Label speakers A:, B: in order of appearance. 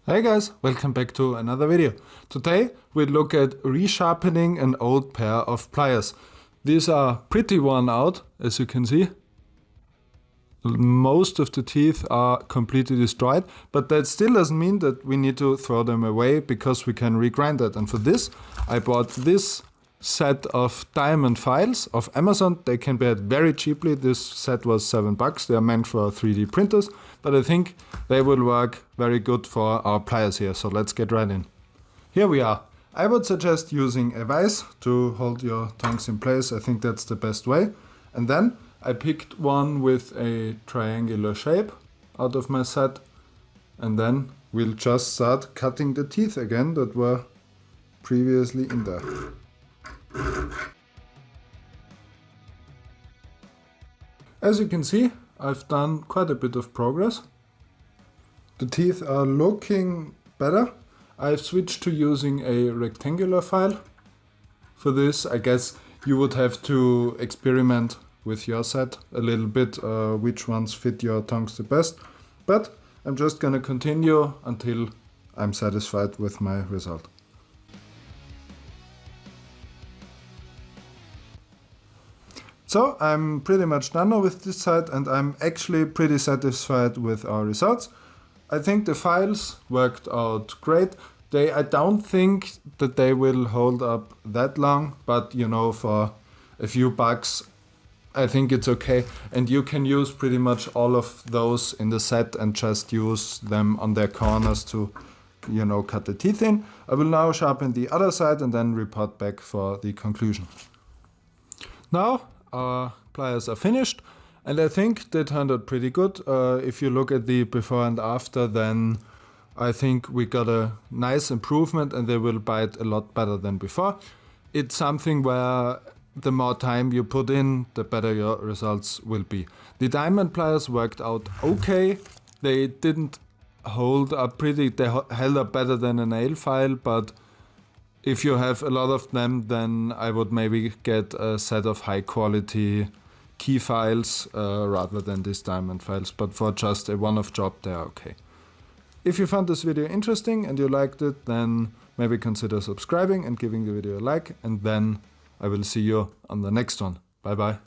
A: Hey guys, welcome back to another video. Today we look at resharpening an old pair of pliers. These are pretty worn out, as you can see. Most of the teeth are completely destroyed, but that still doesn't mean that we need to throw them away because we can regrind it. And for this, I bought this set of diamond files of Amazon. They can be had very cheaply. This set was $7. They are meant for 3D printers, but I think they will work very good for our pliers here. So let's get right in. Here we are. I would suggest using a vise to hold your tongs in place. I think that's the best way. And then I picked one with a triangular shape out of my set. And then we'll just start cutting the teeth again that were previously in there. As you can see, I've done quite a bit of progress. The teeth are looking better. I've switched to using a rectangular file. For this, I guess you would have to experiment with your set a little bit, which ones fit your tongs the best. But I'm just gonna continue until I'm satisfied with my result. So I'm pretty much done now with this side, and I'm actually pretty satisfied with our results. I think the files worked out great. I don't think that they will hold up that long, but you know, for a few bucks, I think it's okay. And you can use pretty much all of those in the set and just use them on their corners to, you know, cut the teeth in. I will now sharpen the other side and then report back for the conclusion. Now our pliers are finished, and I think they turned out pretty good. If you look at the before and after, then I think we got a nice improvement and they will bite a lot better than before. It's something where the more time you put in, the better your results will be. The diamond pliers worked out okay. They didn't hold up they held up better than a nail file, but if you have a lot of them, then I would maybe get a set of high quality key files rather than these diamond files, but for just a one-off job, they are okay. If you found this video interesting and you liked it, then maybe consider subscribing and giving the video a like, and then I will see you on the next one. Bye bye.